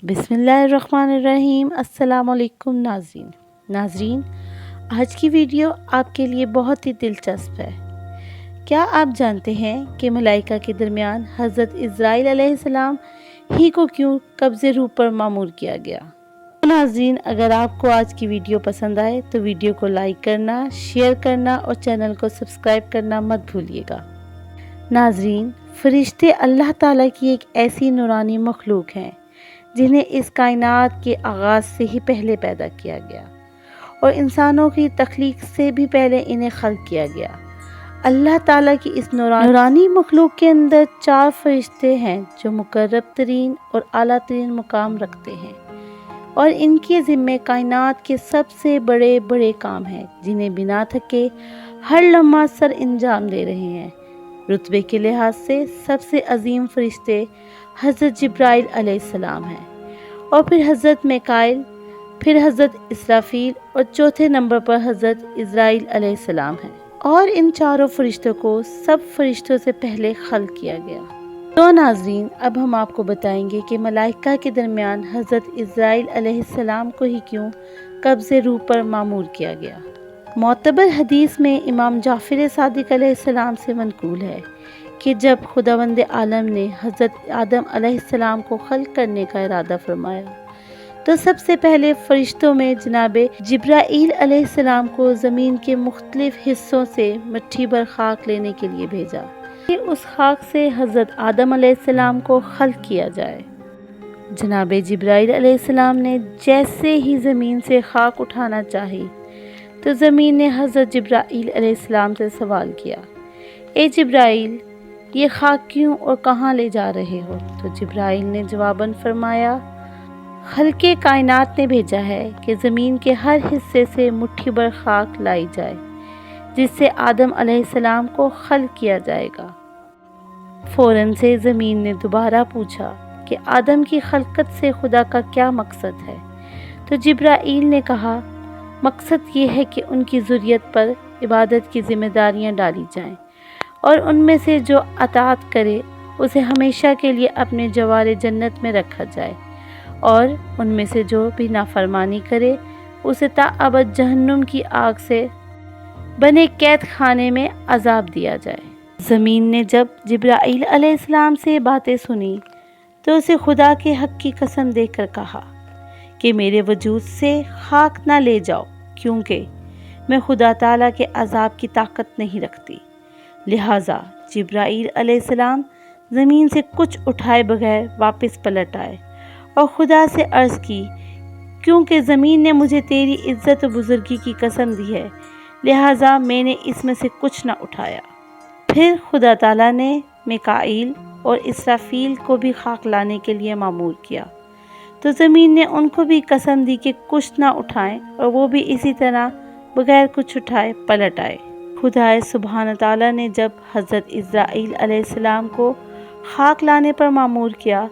बिस्मिल्लाहिर्रहमानिर्रहीम। अस्सलाम वालेकुम नाज़रीन, आज की वीडियो आपके लिए बहुत ही दिलचस्प है। क्या आप जानते हैं कि मलाइका के दरमियान हज़रत इज़राइल अलैहिस्सलाम ही को क्यों कब्ज़े रूह पर मामूर किया गया? तो नाज़रीन, अगर आपको आज की वीडियो पसंद आए तो वीडियो को लाइक करना, शेयर करना और चैनल को सब्सक्राइब करना मत भूलिएगा। नाज़रीन, फरिश्ते अल्लाह ताला की एक ऐसी नूरानी मखलूक हैं जिन्हें इस कायनात के आगाज़ से ही पहले पैदा किया गया और इंसानों की तख्लीक से भी पहले इन्हें खल्क किया गया। अल्लाह ताला की इस नूरानी मखलूक के अंदर 4 फरिश्ते हैं जो मुकर्रब तरीन और आला तरीन मुकाम रखते हैं और इनके ज़िम्मे कायनात के सबसे बड़े बड़े काम हैं जिन्हें बिना थके हर लम्हा सर अंजाम दे रहे हैं। रुतबे के लिहाज से सबसे अजीम फरिश्ते हज़रत जिब्राइल अलैहिस्सलाम हैं और फिर हज़रत मिकाईल, फिर हज़रत इसराफील और चौथे नंबर पर हज़रत इज़राइल अलैहिस्सलाम हैं। और इन चारों फरिश्तों को सब फरिश्तों से पहले खल्क किया गया। तो नाज़रीन, अब हम आपको बताएंगे कि मलाइका के दरमियान हज़रत इज़राइल अलैहिस्सलाम को ही क्यों कब्ज़े रूह पर मामूर किया गया। मोतबर हदीस में इमाम जाफ़र सादिक अलैहिस्सलाम से मनकूल है कि जब खुदावंद आलम ने हज़रत आदम अलैहिस्सलाम को खल्क करने का इरादा फरमाया तो सबसे पहले फरिश्तों में जनाब जिब्राईल अलैहिस्सलाम को ज़मीन के मुख्तलिफ हिस्सों से मुट्ठी भर खाक लेने के लिए भेजा कि उस खाक से हज़रत आदम अलैहिस्सलाम को खल्क किया जाए। जनाब जिब्राईल अलैहिस्सलाम ने जैसे ही ज़मीन से खाक उठाना चाही तो ज़मीन ने हज़रत जिब्राईल अलैहिस्सलाम से सवाल किया, ए जिब्राईल, ये खाक क्यों और कहाँ ले जा रहे हो? तो जिब्राईल ने जवाबन फरमाया, खल्के कायनात ने भेजा है कि ज़मीन के हर हिस्से से मुट्ठी भर खाक लाई जाए जिससे आदम अलैहिस्सलाम को खल्क किया जाएगा। फ़ौरन से ज़मीन ने दोबारा पूछा कि आदम की खल्कत से खुदा का क्या मकसद है? तो जिब्राईल ने कहा, मकसद ये है कि उनकी ज़ुर्रियत पर इबादत की ज़िम्मेदारियाँ डाली जाएं और उनमें से जो अताअत करे उसे हमेशा के लिए अपने जवारे जन्नत में रखा जाए और उनमें से जो भी नाफरमानी करे उसे ताअबद जहन्नुम की आग से बने कैद खाने में अजाब दिया जाए। ज़मीन ने जब जिब्राईल अलैहिस्सलाम से बातें सुनी तो उसे खुदा के हक़ की कसम देकर कहा कि मेरे वजूद से खाक ना ले जाओ, क्योंकि मैं खुदा ताला के अजाब की ताकत नहीं रखती। लिहाजा जिब्राईल अलैहिस्सलाम ज़मीन से कुछ उठाए बगैर वापस पलट आए और खुदा से अर्ज़ की, क्योंकि ज़मीन ने मुझे तेरी इज़्ज़त और बुज़ुर्गी की कसम दी है, लिहाजा मैंने इसमें से कुछ ना उठाया। फिर खुदा ताला ने मिकाईल और इसराफील को भी खाक लाने के लिए मामूर किया तो ज़मीन ने उनको भी कसम दी कि कुछ ना उठाएं और वो भी इसी तरह बगैर कुछ उठाए पलट आए। खुदा सुब्हान ताला ने जब हज़रत इज़राइल अलैहिस्सलाम को खाक लाने पर मामूर किया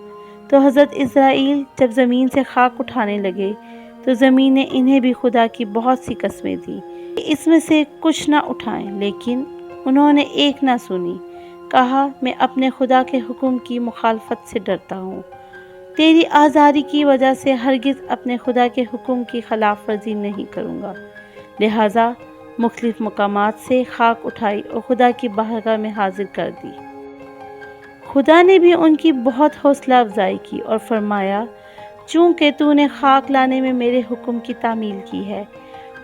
तो हज़रत इज़राइल जब ज़मीन से खाक उठाने लगे तो ज़मीन ने इन्हें भी खुदा की बहुत सी कसमें दी कि इसमें से कुछ ना उठाएं, लेकिन उन्होंने एक ना सुनी। कहा, मैं अपने खुदा के हुक्म की मुखालफत से डरता हूँ, तेरी आज़ारी की वजह से हरगिज़ अपने खुदा के हुक्म की खिलाफ वर्जी नहीं करूँगा। लिहाजा मुख्तलिफ मकामात से खाक उठाई और खुदा की बारगाह में हाजिर कर दी। खुदा ने भी उनकी बहुत हौसला अफजाई की और फरमाया, चूँकि तूने खाक लाने में मेरे हुक्म की तामील की है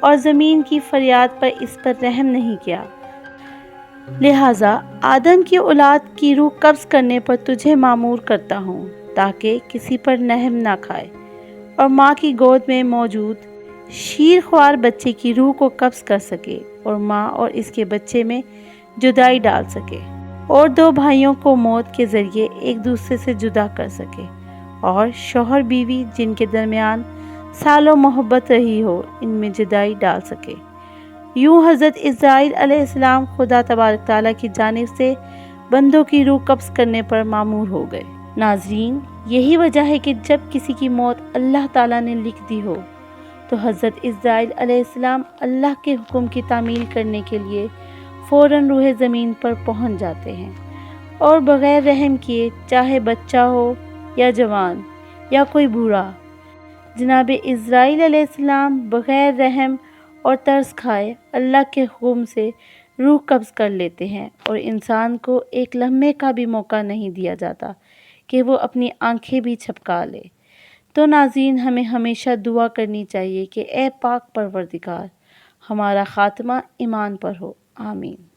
और ज़मीन की फरियाद पर इस पर रहम नहीं किया, लिहाजा आदम की औलाद की रूह कब्ज़ करने पर तुझे मामूर करता हूँ ताकि किसी पर रहम ना खाए और माँ की गोद में मौजूद शीर ख्वार बच्चे की रूह को कब्ज़ कर सके और माँ और इसके बच्चे में जुदाई डाल सके और 2 भाइयों को मौत के ज़रिए एक दूसरे से जुदा कर सके और शौहर बीवी जिनके दरमियान सालों मोहब्बत रही हो इनमें जुदाई डाल सके। यूँ हज़रत इज़राइल अलैहिस्सलाम खुदा तबारक ताला की जानिब से बंदों की रूह कब्ज़ करने पर मामूर हो गए। नाज़रीन, यही वजह है कि जब किसी की मौत अल्लाह ताला ने लिख दी हो तो हज़रत इज़राइल अलैहिस्सलाम अल्लाह के हुक्म की तामील करने के लिए फ़ौरन रूह ज़मीन पर पहुंच जाते हैं और बग़ैर रहम किए चाहे बच्चा हो या जवान یا کوئی بوڑھا۔ جناب اسرائیل علیہ السلام بغیر رحم اور ترس کھائے اللہ کے حکم سے روح قبض کر لیتے ہیں، اور انسان کو ایک لمحے کا بھی موقع نہیں دیا جاتا کہ وہ اپنی آنکھیں بھی جھپکا لے۔ تو ناظرین، ہمیں ہمیشہ دعا کرنی چاہیے کہ اے پاک پروردگار، ہمارا خاتمہ ایمان پر ہو، آمین۔